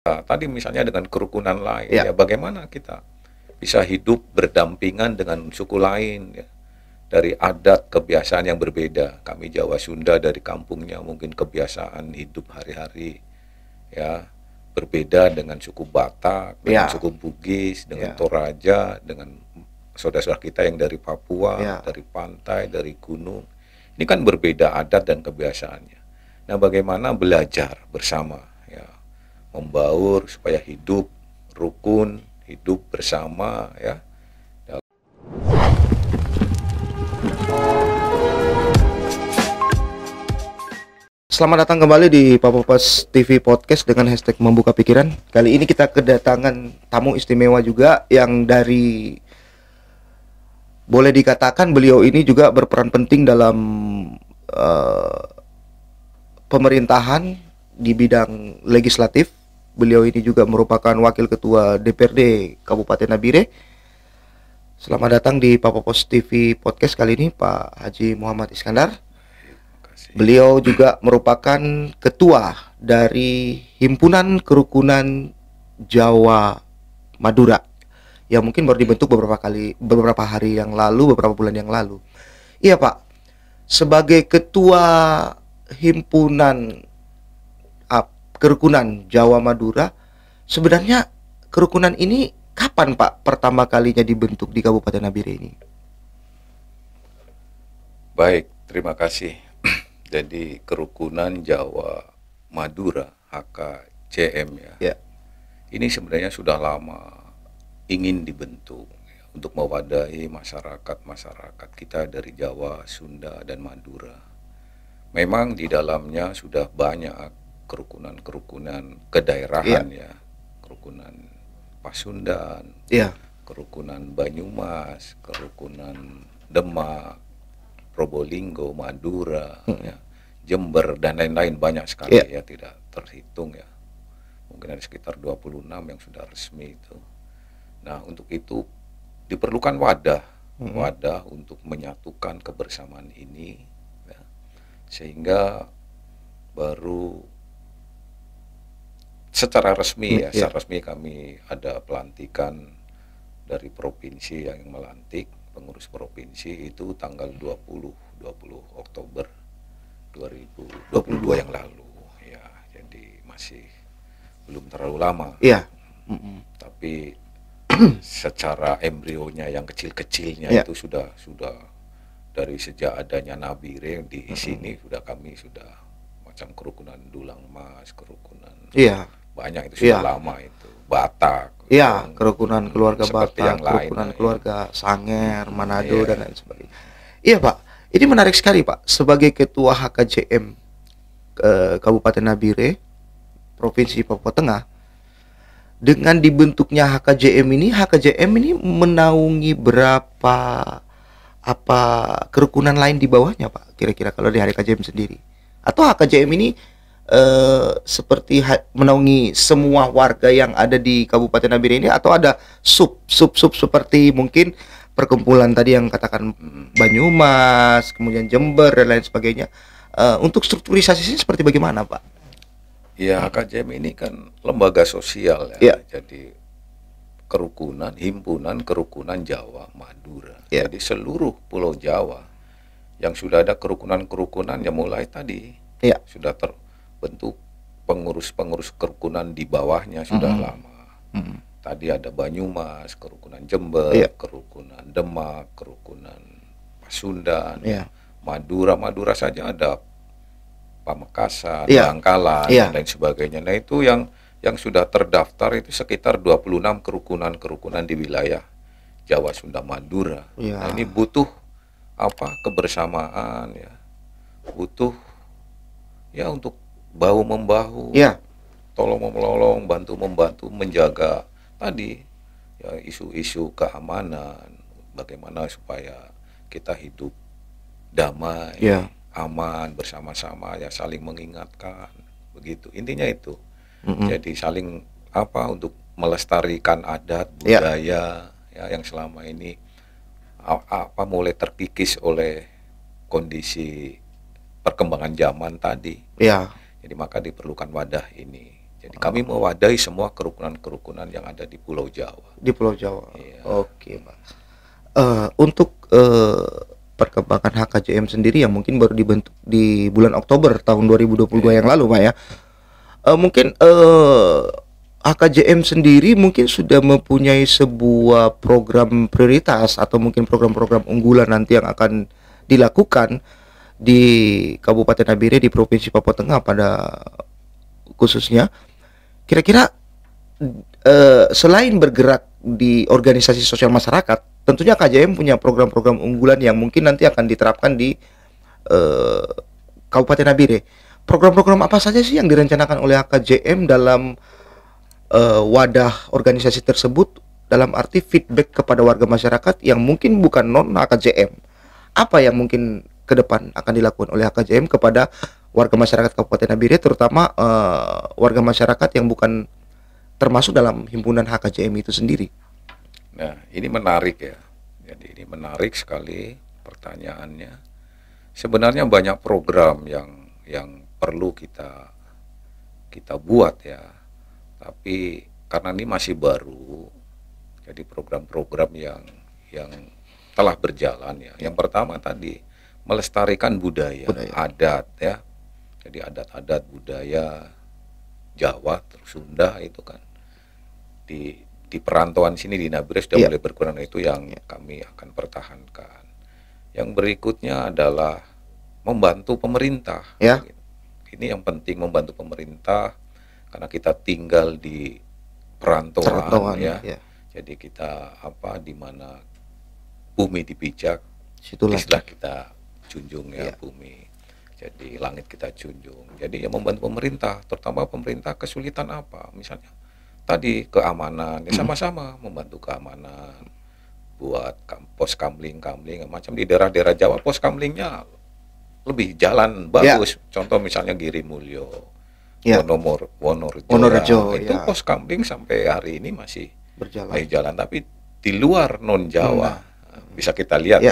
tadi misalnya dengan kerukunan lain, Ya. ya bagaimana kita bisa hidup berdampingan dengan suku lain, ya. Dari adat kebiasaan yang berbeda. Kami Jawa Sunda dari kampungnya mungkin kebiasaan hidup hari-hari ya berbeda dengan suku Batak, dengan Ya. suku Bugis, dengan Ya. Toraja, dengan saudara-saudara kita yang dari Papua, Ya. dari pantai, dari gunung. Ini kan berbeda adat dan kebiasaannya. Nah, bagaimana belajar bersama ya, membaur supaya hidup rukun, hidup bersama ya. Selamat datang kembali di Papapas TV Podcast dengan hashtag Membuka Pikiran. Kali ini kita kedatangan tamu istimewa juga yang dari, boleh dikatakan beliau ini juga berperan penting dalam eh, pemerintahan di bidang legislatif. Beliau ini juga merupakan Wakil Ketua DPRD Kabupaten Nabire. Selamat datang di Papapas TV Podcast kali ini Pak Haji Muhammad Iskandar. Beliau juga merupakan ketua dari Himpunan Kerukunan Jawa Madura yang mungkin baru dibentuk beberapa hari yang lalu, beberapa bulan yang lalu. Iya Pak, sebagai ketua Himpunan Kerukunan Jawa Madura, sebenarnya kerukunan ini kapan Pak pertama kalinya dibentuk di Kabupaten Nabire ini? Baik, terima kasih. Jadi Kerukunan Jawa Madura HKJM ya. Ya. Ini sebenarnya sudah lama ingin dibentuk ya, untuk mewadahi masyarakat kita dari Jawa, Sunda dan Madura. Memang di dalamnya sudah banyak kerukunan-kerukunan kedaerahan ya. Kerukunan Pasundan, Ya. kerukunan Banyumas, kerukunan Demak, Probolinggo, Madura, ya, Jember dan lain-lain banyak sekali ya, tidak terhitung ya. Mungkin ada sekitar 26 yang sudah resmi itu. Nah, untuk itu diperlukan wadah untuk menyatukan kebersamaan ini ya, sehingga baru secara resmi ya, secara resmi kami ada pelantikan dari provinsi yang melantik pengurus provinsi itu tanggal 20 Oktober 2022 yang lalu ya, jadi masih belum terlalu lama. Iya. Tapi secara embrionya yang kecil-kecilnya itu sudah dari sejak adanya Nabire di sini kami sudah macam kerukunan Dulang Mas, kerukunan banyak itu sudah lama itu. Batak. Iya, kerukunan keluarga Batak, lain, kerukunan keluarga Sanger, Manado dan lain sebagainya. Iya Pak, ini menarik sekali Pak. Sebagai Ketua HKJM Kabupaten Nabire, Provinsi Papua Tengah, dengan dibentuknya HKJM ini menaungi berapa kerukunan lain di bawahnya Pak? Kira-kira kalau di HKJM sendiri, atau HKJM ini seperti menaungi semua warga yang ada di Kabupaten Nabire ini, atau ada sub seperti mungkin perkumpulan tadi yang katakan Banyumas, kemudian Jember dan lain sebagainya. Untuk strukturisasinya seperti bagaimana Pak? Ya, HKJM ini kan lembaga sosial ya. Jadi kerukunan, himpunan kerukunan Jawa Madura. Jadi seluruh Pulau Jawa yang sudah ada kerukunan yang mulai tadi sudah bentuk pengurus kerukunan di bawahnya sudah lama. Tadi ada Banyumas, kerukunan Jember, kerukunan Demak, kerukunan Pasundan, Madura saja ada Pamekasan, Bangkalan dan lain sebagainya. Nah, itu yang sudah terdaftar itu sekitar 26 kerukunan di wilayah Jawa, Sunda, Madura. Nah, ini butuh kebersamaan ya. Butuh ya untuk bahu membahu, tolong menolong, bantu membantu menjaga tadi ya isu-isu keamanan, bagaimana supaya kita hidup damai, aman bersama-sama ya, saling mengingatkan begitu. Intinya itu. Jadi saling untuk melestarikan adat budaya ya yang selama ini mulai terkikis oleh kondisi perkembangan zaman tadi. Jadi maka diperlukan wadah ini. Jadi kami mewadahi semua kerukunan-kerukunan yang ada di Pulau Jawa. Di Pulau Jawa. Iya. Oke, Pak. Untuk perkembangan HKJM sendiri yang mungkin baru dibentuk di bulan Oktober tahun 2022 yang lalu, Pak ya. Mungkin HKJM sendiri mungkin sudah mempunyai sebuah program prioritas atau mungkin program-program unggulan nanti yang akan dilakukan di Kabupaten Nabire di Provinsi Papua Tengah pada khususnya. Kira-kira selain bergerak di organisasi sosial masyarakat, tentunya KJM punya program-program unggulan yang mungkin nanti akan diterapkan di Kabupaten Nabire. Program-program apa saja sih yang direncanakan oleh KJM dalam wadah organisasi tersebut, dalam arti feedback kepada warga masyarakat yang mungkin bukan non KJM? Apa yang mungkin ke depan akan dilakukan oleh KJM kepada warga masyarakat Kabupaten Nabire, terutama warga masyarakat yang bukan termasuk dalam himpunan HKJM itu sendiri? Nah, ini menarik ya. Jadi ini menarik sekali pertanyaannya. Sebenarnya banyak program yang perlu kita buat ya. Tapi karena ini masih baru, jadi program-program yang telah berjalan ya. Yang pertama tadi melestarikan budaya. Adat ya. Jadi adat-adat budaya Jawa, terus Sunda itu kan di perantauan sini di Nabire sudah mulai berkurang, itu yang kami akan pertahankan. Yang berikutnya adalah membantu pemerintah. Ini yang penting, membantu pemerintah karena kita tinggal di perantauan ya. Jadi kita di mana bumi dipijak, istilah kita junjung ya, bumi. Jadi langit kita junjung. Jadi yang membantu pemerintah, terutama pemerintah kesulitan apa? Misalnya tadi keamanan, ya sama-sama membantu keamanan, buat pos kamling macam di daerah-daerah Jawa pos kamlingnya lebih jalan bagus. Contoh misalnya Giri Mulyo, Wonorejo, itu pos kamling sampai hari ini masih berjalan. Tapi di luar non Jawa bisa kita lihat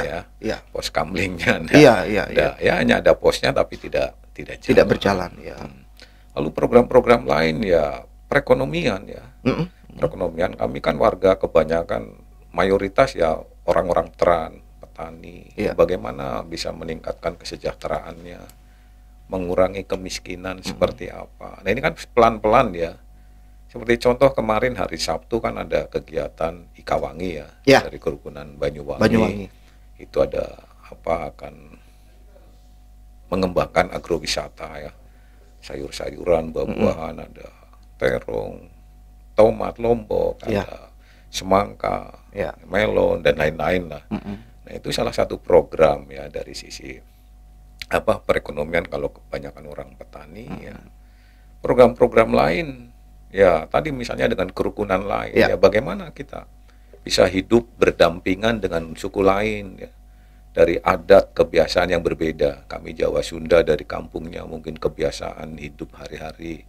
pos kamlingnya hanya ada posnya tapi tidak berjalan ya. Lalu program-program lain ya perekonomian ya. Perekonomian kami kan warga kebanyakan mayoritas ya orang-orang petani. Bagaimana bisa meningkatkan kesejahteraannya, mengurangi kemiskinan seperti apa. Nah ini kan pelan-pelan ya. Seperti contoh kemarin hari Sabtu kan ada kegiatan Ikawangi ya, dari kerukunan Banyuwangi. Itu ada akan mengembangkan agrowisata ya, sayur-sayuran, buah-buahan, ada terong, tomat, lombok, ada semangka, melon dan lain-lain lah. Nah itu salah satu program ya dari sisi perekonomian kalau kebanyakan orang petani ya. Program-program lain ya tadi misalnya dengan kerukunan lain ya bagaimana kita bisa hidup berdampingan dengan suku lain ya, dari adat kebiasaan yang berbeda. Kami Jawa Sunda dari kampungnya mungkin kebiasaan hidup hari-hari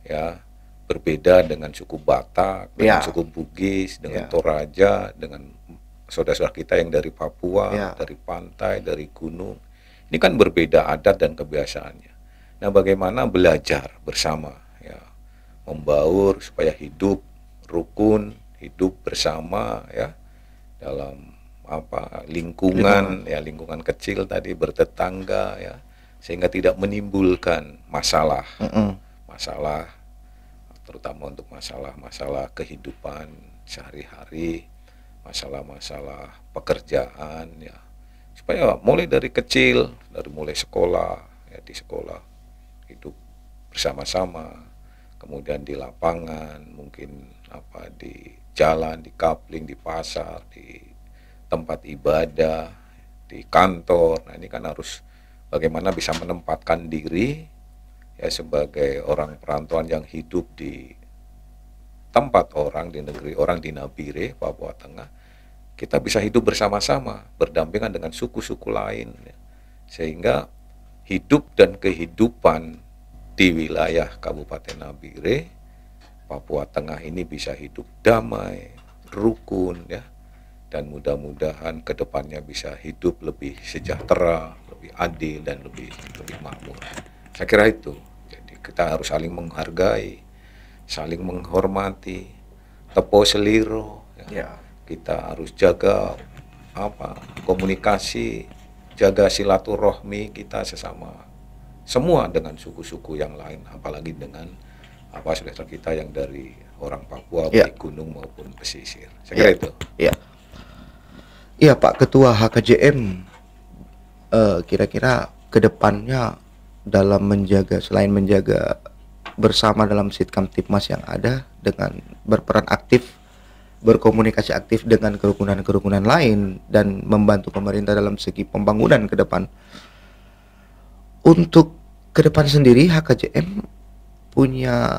ya berbeda dengan suku Batak, dengan suku Bugis, dengan Toraja, dengan saudara-saudara kita yang dari Papua, dari pantai, dari gunung. Ini kan berbeda adat dan kebiasaannya. Nah bagaimana belajar bersama membaur supaya hidup rukun, hidup bersama ya dalam lingkungan lingkungan kecil tadi, bertetangga ya, sehingga tidak menimbulkan masalah terutama untuk masalah kehidupan sehari-hari, masalah pekerjaan ya, supaya mulai dari kecil, mulai sekolah ya, di sekolah hidup bersama-sama, kemudian di lapangan, mungkin di jalan, di kapling, di pasar, di tempat ibadah, di kantor. Nah ini kan harus bagaimana bisa menempatkan diri ya sebagai orang perantauan yang hidup di tempat orang, di negeri orang, di Nabire, Papua Tengah. Kita bisa hidup bersama-sama, berdampingan dengan suku-suku lain ya. Sehingga hidup dan kehidupan di wilayah Kabupaten Nabire, Papua Tengah ini bisa hidup damai, rukun ya, dan mudah-mudahan kedepannya bisa hidup lebih sejahtera, lebih adil dan lebih makmur. Saya kira itu. Jadi kita harus saling menghargai saling menghormati, tepo seliro. Ya. Kita harus jaga komunikasi, jaga silaturahmi kita sesama semua dengan suku-suku yang lain, apalagi dengan saudara kita yang dari orang Papua, baik gunung maupun pesisir. Saya kira itu. Iya Pak Ketua HKJM, kira-kira kedepannya dalam selain menjaga bersama dalam Sitkamtipmas yang ada dengan berperan aktif, berkomunikasi aktif dengan kerukunan-kerukunan lain dan membantu pemerintah dalam segi pembangunan ke depan. Untuk ke depan sendiri HKJM punya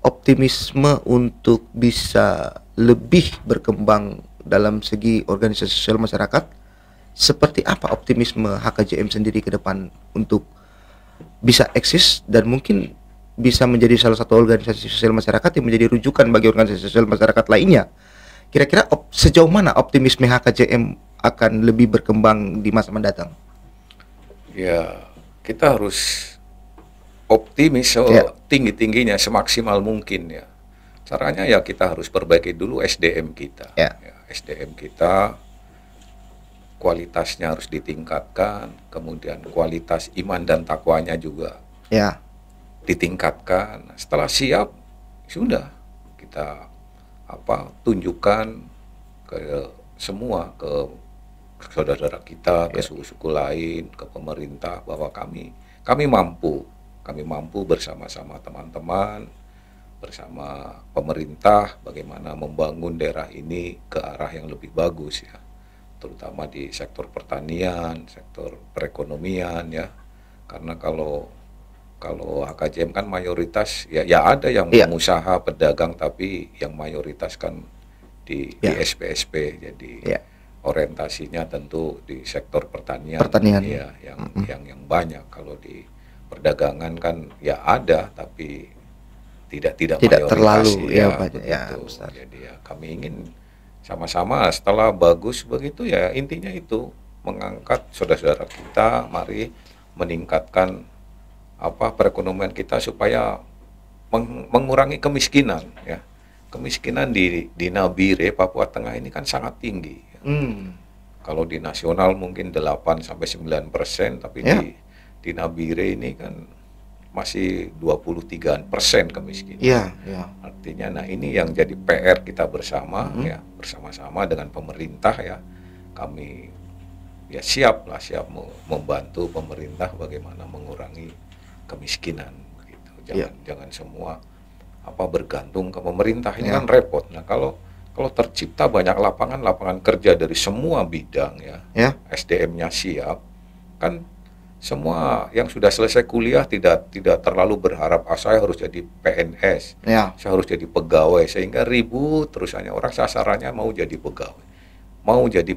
optimisme untuk bisa lebih berkembang dalam segi organisasi sosial masyarakat. Seperti apa optimisme HKJM sendiri ke depan untuk bisa eksis dan mungkin bisa menjadi salah satu organisasi sosial masyarakat yang menjadi rujukan bagi organisasi sosial masyarakat lainnya. Kira-kira sejauh mana optimisme HKJM akan lebih berkembang di masa mendatang? Ya, kita harus optimis tinggi-tingginya, semaksimal mungkin ya. Caranya ya kita harus perbaiki dulu SDM kita. Ya, SDM kita kualitasnya harus ditingkatkan, kemudian kualitas iman dan takwanya juga ditingkatkan. Setelah siap, sudah kita tunjukkan ke semua, ke saudara kita, ke suku-suku lain, ke pemerintah bahwa kami mampu bersama-sama teman-teman, bersama pemerintah bagaimana membangun daerah ini ke arah yang lebih bagus ya, terutama di sektor pertanian, sektor perekonomian ya. Karena kalau HKJM kan mayoritas ya ada yang pengusaha, pedagang, tapi yang mayoritas kan di SP-SP, jadi orientasinya tentu di sektor pertanian. Ya, yang banyak. Kalau di perdagangan kan ya ada, tapi tidak mayoritas terlalu Jadi ya kami ingin sama-sama setelah bagus begitu ya, intinya itu mengangkat saudara-saudara kita, mari meningkatkan perekonomian kita supaya mengurangi kemiskinan ya. Kemiskinan di Nabire, Papua Tengah ini kan sangat tinggi. Kalau di nasional mungkin 8-9%, tapi di Nabire ini kan masih 23% kemiskinan. Artinya ini yang jadi PR kita bersama ya, bersama-sama dengan pemerintah ya. Kami ya siap membantu pemerintah bagaimana mengurangi kemiskinan gitu. Jangan semua bergantung ke pemerintah, ini kan repot. Nah, kalau tercipta banyak lapangan kerja dari semua bidang ya. SDM-nya siap, kan semua yang sudah selesai kuliah tidak terlalu berharap saya harus jadi PNS, saya harus jadi pegawai, sehingga ribut terus, hanya orang sasarannya mau jadi pegawai, mau jadi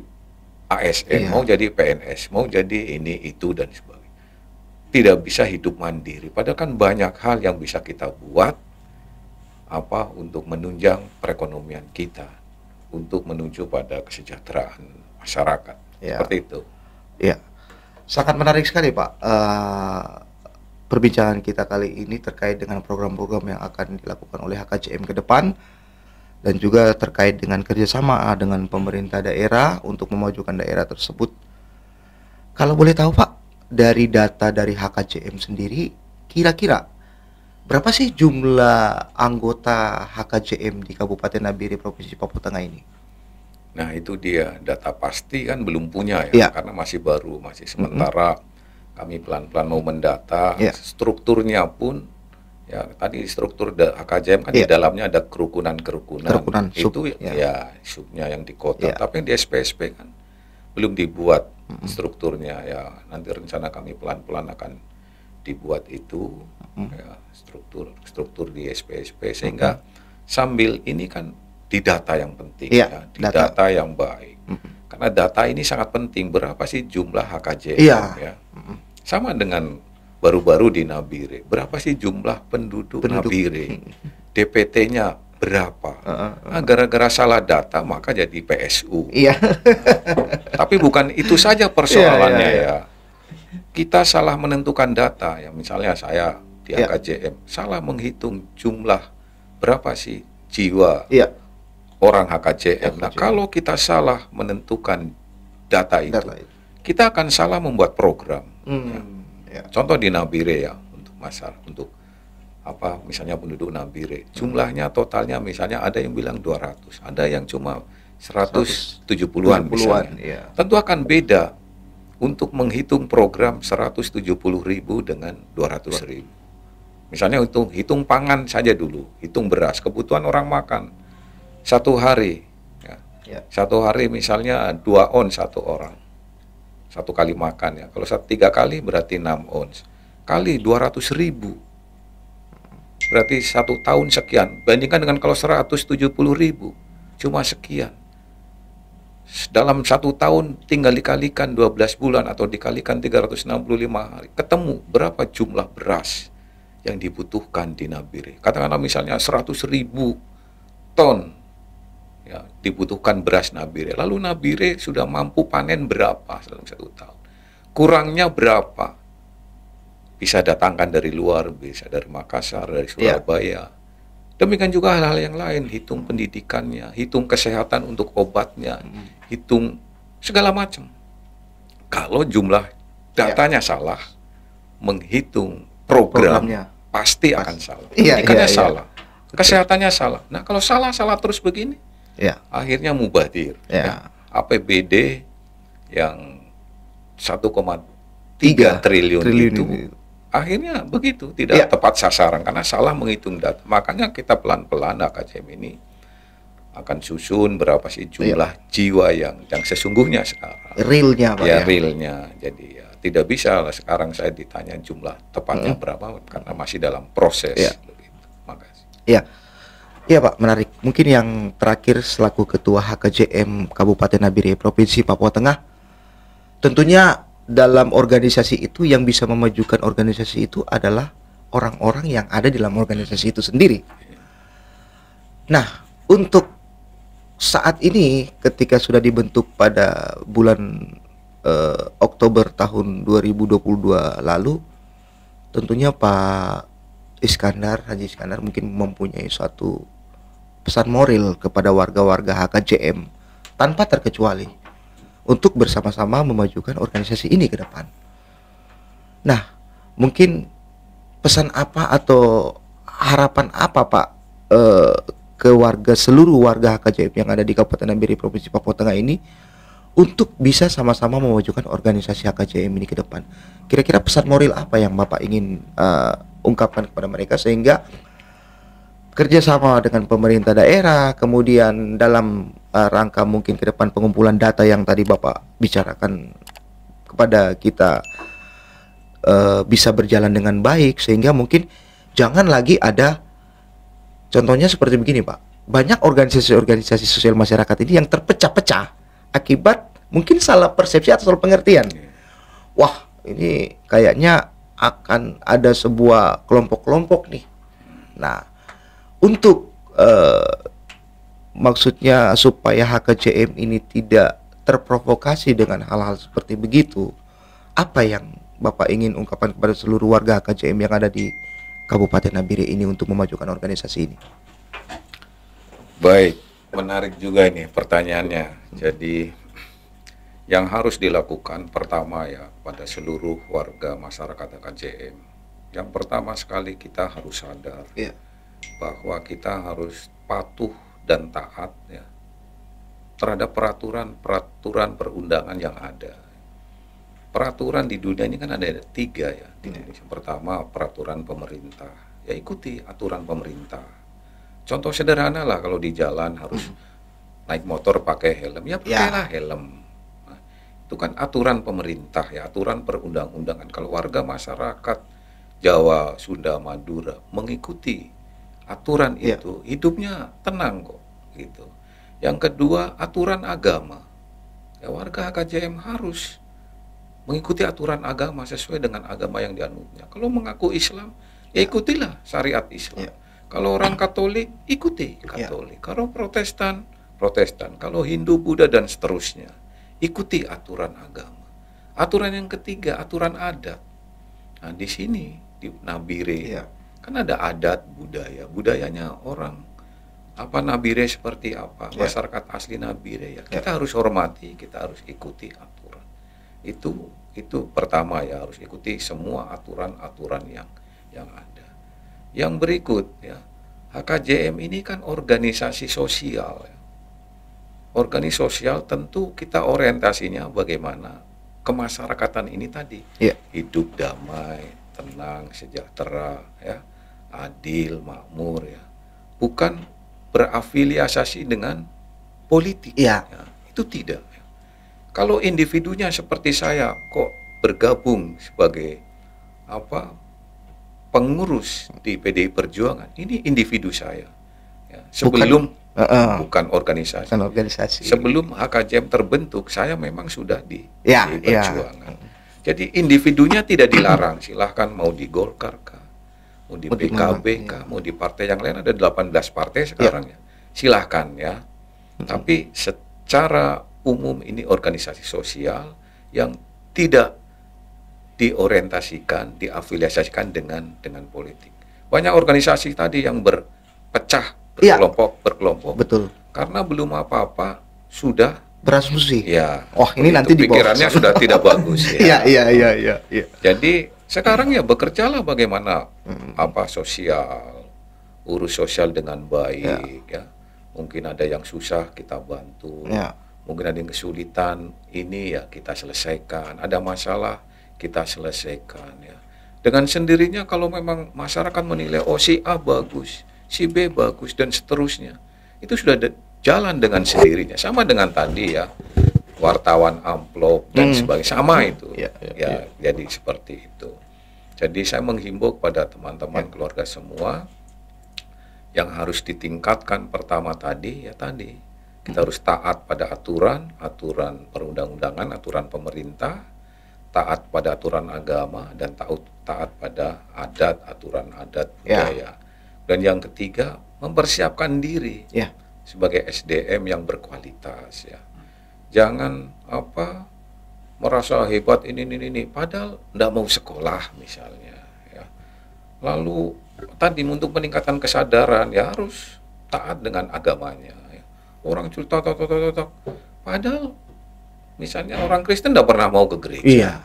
ASN, mau jadi PNS, mau jadi ini itu dan sebagainya. Tidak bisa hidup mandiri. Padahal kan banyak hal yang bisa kita buat untuk menunjang perekonomian kita, untuk menuju pada kesejahteraan masyarakat. Seperti itu. Ya, sangat menarik sekali Pak. Perbincangan kita kali ini terkait dengan program-program yang akan dilakukan oleh HKJM ke depan, dan juga terkait dengan kerjasama dengan pemerintah daerah untuk memajukan daerah tersebut. Kalau boleh tahu Pak, dari data dari HKJM sendiri, kira-kira berapa sih jumlah anggota HKJM di Kabupaten Nabire, Provinsi Papua Tengah ini? Nah, itu dia, data pasti kan belum punya ya. Karena masih baru, masih sementara. Kami pelan-pelan mau mendata. Strukturnya pun ya, tadi struktur HKJM kan di dalamnya ada kerukunan itu subnya yang di kota, tapi yang di SP-SP kan belum dibuat strukturnya ya. Nanti rencana kami pelan-pelan akan dibuat itu ya, struktur di SP-SP, sehingga sambil ini kan didata yang penting data yang baik. Karena data ini sangat penting, berapa sih jumlah HKJM ya. Sama dengan baru-baru di Nabire, berapa sih jumlah penduduk Nabire, DPT-nya berapa. Nah, gara-gara salah data maka jadi PSU. Tapi bukan itu saja persoalannya ya. Kita salah menentukan data ya. Misalnya saya di HKJM salah menghitung jumlah berapa sih jiwa orang HKJM. Nah, kalau kita salah menentukan data itu, kita akan salah membuat program. Contoh di Nabire ya, untuk masyarakat, untuk misalnya penduduk Nabire, jumlahnya totalnya misalnya ada yang bilang 200, ada yang cuma 170-an misalnya. Tentu akan beda untuk menghitung program 170.000 dengan 200.000. Misalnya untuk hitung pangan saja dulu, hitung beras, kebutuhan orang makan satu hari, satu hari misalnya 2 ons satu orang, satu kali makan ya. Kalau 3 kali berarti 6 ons, kali 200.000, berarti 1 tahun sekian. Bandingkan dengan kalau 170.000, cuma sekian. Dalam 1 tahun tinggal dikalikan 12 bulan atau dikalikan 365 hari, ketemu berapa jumlah beras yang dibutuhkan di Nabire. Katakanlah misalnya 100.000 ton ya, dibutuhkan beras Nabire. Lalu Nabire sudah mampu panen berapa dalam 1 tahun? Kurangnya berapa? Bisa datangkan dari luar, bisa dari Makassar, dari Surabaya. Demikian juga hal-hal yang lain, hitung pendidikannya, hitung kesehatan untuk obatnya, hitung segala macam. Kalau jumlah datanya salah, menghitung programnya pasti akan salah. Pendidikannya salah, kesehatannya salah. Nah, kalau salah terus begini, akhirnya mubazir. APBD yang 1,3 triliun itu akhirnya begitu, tidak tepat sasaran karena salah menghitung data. Makanya kita pelan-pelan HKJM ini akan susun berapa sih jumlah jiwa yang sesungguhnya sekarang. Realnya Pak ya. Realnya. Jadi ya tidak bisa lah sekarang saya ditanya jumlah tepatnya berapa karena masih dalam proses. Begitu. Makasih. Iya Pak, menarik. Mungkin yang terakhir selaku Ketua HKJM Kabupaten Nabire Provinsi Papua Tengah, tentunya dalam organisasi itu yang bisa memajukan organisasi itu adalah orang-orang yang ada di dalam organisasi itu sendiri. Nah, untuk saat ini ketika sudah dibentuk pada bulan Oktober tahun 2022 lalu, tentunya Pak Haji Iskandar mungkin mempunyai suatu pesan moral kepada warga-warga HKJM tanpa terkecuali untuk bersama-sama memajukan organisasi ini ke depan. Nah, mungkin pesan apa atau harapan apa Pak ke seluruh warga HKJM yang ada di Kabupaten Nabire Provinsi Papua Tengah ini untuk bisa sama-sama memajukan organisasi HKJM ini ke depan? Kira-kira pesan moral apa yang Bapak ingin ungkapkan kepada mereka sehingga kerjasama dengan pemerintah daerah, kemudian dalam rangka mungkin ke depan pengumpulan data yang tadi Bapak bicarakan kepada kita bisa berjalan dengan baik, sehingga mungkin jangan lagi ada contohnya seperti begini Pak, banyak organisasi-organisasi sosial masyarakat ini yang terpecah-pecah akibat mungkin salah persepsi atau salah pengertian. Wah, ini kayaknya akan ada sebuah kelompok-kelompok nih. Nah, untuk maksudnya supaya HKJM ini tidak terprovokasi dengan hal-hal seperti begitu, apa yang Bapak ingin ungkapkan kepada seluruh warga HKJM yang ada di Kabupaten Nabire ini untuk memajukan organisasi ini? Baik, menarik juga ini pertanyaannya. Jadi yang harus dilakukan pertama ya pada seluruh warga masyarakat HKJM, yang pertama sekali kita harus sadar bahwa kita harus patuh dan taat ya terhadap peraturan perundangan yang ada. Peraturan di dunia ini kan ada 3 ya di Indonesia. Pertama peraturan pemerintah, ya ikuti aturan pemerintah. Contoh sederhana lah, kalau di jalan harus naik motor pakai helm, ya pakailah helm. Nah, itu kan aturan pemerintah ya, aturan perundang-undangan. Kalau warga masyarakat Jawa, Sunda, Madura mengikuti aturan itu, hidupnya tenang kok gitu. Yang kedua, aturan agama. Ya, warga HKJM harus mengikuti aturan agama sesuai dengan agama yang dianutnya. Kalau mengaku Islam, ya ikutilah syariat Islam. Kalau orang Katolik, ikuti Katolik. Kalau Protestan, Protestan. Kalau Hindu, Buddha dan seterusnya, ikuti aturan agama. Aturan yang ketiga, aturan adat. Nah, di sini di Nabire Kan ada adat budayanya orang Nabire seperti apa, masyarakat asli Nabire ya. Kita harus hormati, kita harus ikuti aturan. Itu pertama ya, harus ikuti semua aturan-aturan yang ada. Yang berikut ya, HKJM ini kan organisasi sosial ya. Organisasi sosial tentu kita orientasinya bagaimana kemasyarakatan ini tadi. Hidup damai, tenang, sejahtera ya, adil, makmur ya. Bukan berafiliasi dengan politik. Ya, itu tidak. Kalau individunya seperti saya kok bergabung sebagai pengurus di PDI Perjuangan, ini individu saya. Ya, sebelum bukan organisasi. Sebelum HKJM terbentuk, saya memang sudah di PDI Perjuangan. Jadi individunya tidak dilarang, silahkan mau di Golkar kah, mau di PKB kah, mau di partai yang lain, ada 18 partai sekarang ya. Silahkan ya. Tapi secara umum ini organisasi sosial yang tidak diafiliasikan dengan politik. Banyak organisasi tadi yang berpecah, berkelompok. Betul. Karena belum apa-apa sudah berasumsi. Ya. Ini nanti pikirannya sudah tidak bagus ya. Iya. Jadi sekarang ya bekerjalah bagaimana urus sosial dengan baik ya. Mungkin ada yang susah kita bantu. Mungkin ada yang kesulitan, ini ya kita selesaikan. Ada masalah kita selesaikan ya. Dengan sendirinya kalau memang masyarakat menilai si A bagus, si B bagus dan seterusnya, itu sudah jalan dengan sendirinya. Sama dengan tadi ya, wartawan amplop dan sebagainya, sama itu. Jadi seperti itu. Jadi saya menghimbau kepada teman-teman keluarga semua yang harus ditingkatkan pertama tadi kita harus taat pada aturan perundang-undangan, aturan pemerintah, taat pada aturan agama, dan taat pada aturan adat budaya. Dan yang ketiga, mempersiapkan diri sebagai SDM yang berkualitas ya. Jangan merasa hebat ini padahal tidak mau sekolah misalnya ya. Lalu tadi untuk meningkatkan kesadaran ya harus taat dengan agamanya ya. Orang cerita padahal misalnya orang Kristen tidak pernah mau ke gereja.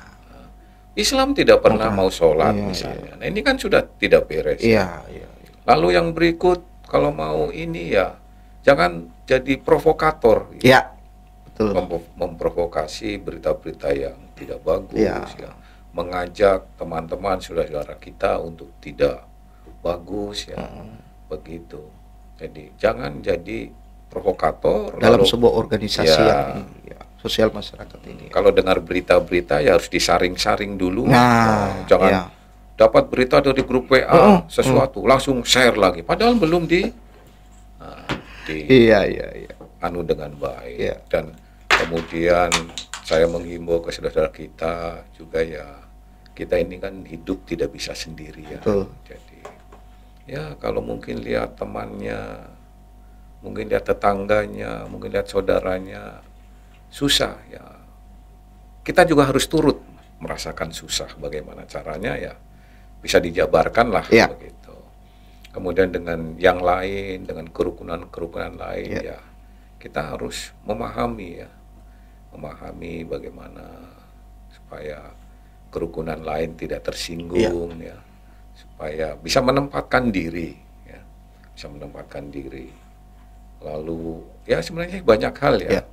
Islam tidak pernah mau sholat misalnya. Nah, ini kan sudah tidak beres. Lalu yang berikut, kalau mau ini ya jangan jadi provokator. Betul. Memprovokasi berita-berita yang tidak bagus ya. Mengajak teman-teman saudara-saudara kita untuk tidak bagus ya. Begitu. Jadi jangan jadi provokator dalam sebuah organisasi yang sosial masyarakat ini. Kalau dengar berita-berita ya harus disaring-saring dulu. Jangan dapat berita dari grup WA sesuatu langsung share lagi padahal belum anu dengan baik. Dan kemudian saya menghimbau ke saudara kita juga ya, kita ini kan hidup tidak bisa sendiri ya. Jadi ya kalau mungkin lihat temannya, mungkin lihat tetangganya, mungkin lihat saudaranya susah ya, kita juga harus turut merasakan susah. Bagaimana caranya ya bisa dijabarkan lah begitu. Kemudian dengan yang lain, dengan kerukunan lain ya kita harus memahami bagaimana supaya kerukunan lain tidak tersinggung ya, supaya bisa menempatkan diri ya, lalu ya sebenarnya banyak hal ya.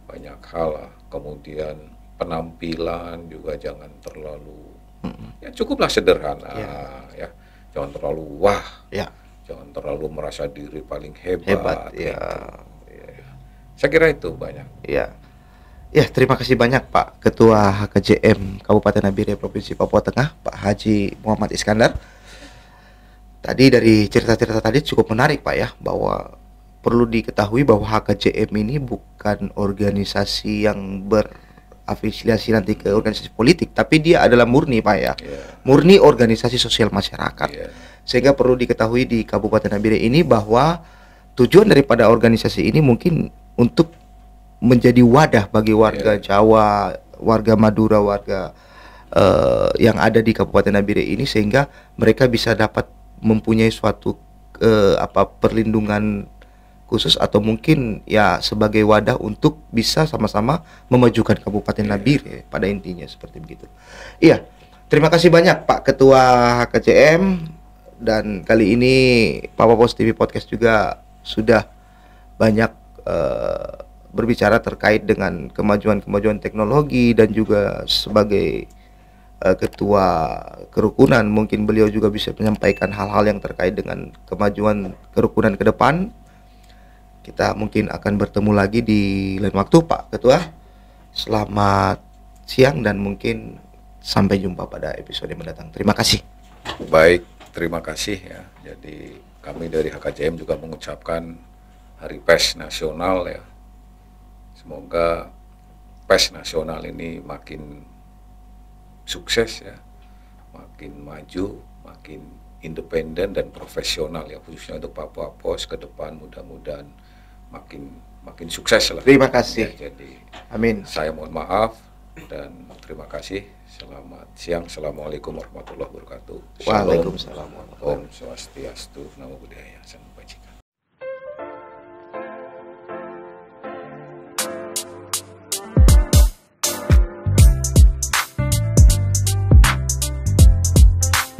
Banyak hal lah. Kemudian penampilan juga jangan terlalu ya cukuplah sederhana ya. Jangan terlalu jangan terlalu merasa diri paling hebat ya. Saya kira itu banyak. Terima kasih banyak Pak Ketua HKJM Kabupaten Nabire Provinsi Papua Tengah, Pak Haji Muhammad Iskandar. Tadi dari cerita-cerita tadi cukup menarik Pak ya, bahwa perlu diketahui bahwa HKJM ini bukan organisasi yang berafiliasi nanti ke organisasi politik, tapi dia adalah murni Pak ya, murni organisasi sosial masyarakat. Sehingga perlu diketahui di Kabupaten Nabire ini bahwa tujuan daripada organisasi ini mungkin untuk menjadi wadah bagi warga Jawa, warga Madura, warga yang ada di Kabupaten Nabire ini, sehingga mereka bisa dapat mempunyai suatu perlindungan khusus atau mungkin ya sebagai wadah untuk bisa sama-sama memajukan Kabupaten Nabire pada intinya seperti begitu. Iya, terima kasih banyak Pak Ketua HKCM, dan kali ini Papa Pos TV Podcast juga sudah banyak berbicara terkait dengan kemajuan teknologi, dan juga sebagai ketua kerukunan mungkin beliau juga bisa menyampaikan hal-hal yang terkait dengan kemajuan kerukunan ke depan. Kita mungkin akan bertemu lagi di lain waktu Pak Ketua. Selamat siang dan mungkin sampai jumpa pada episode mendatang. Terima kasih. Baik, terima kasih ya. Jadi kami dari HKCM juga mengucapkan Hari Pers Nasional ya. Semoga pers nasional ini makin sukses ya, makin maju, makin independen dan profesional ya, khususnya untuk Papua Pos ke depan mudah-mudahan makin sukses lah. Terima kasih. Ya, jadi amin. Saya mohon maaf dan terima kasih. Selamat siang. Assalamualaikum warahmatullahi wabarakatuh. Waalaikumsalam. Om Swastiastu, Namo Buddhaya, Salam Kebajikan.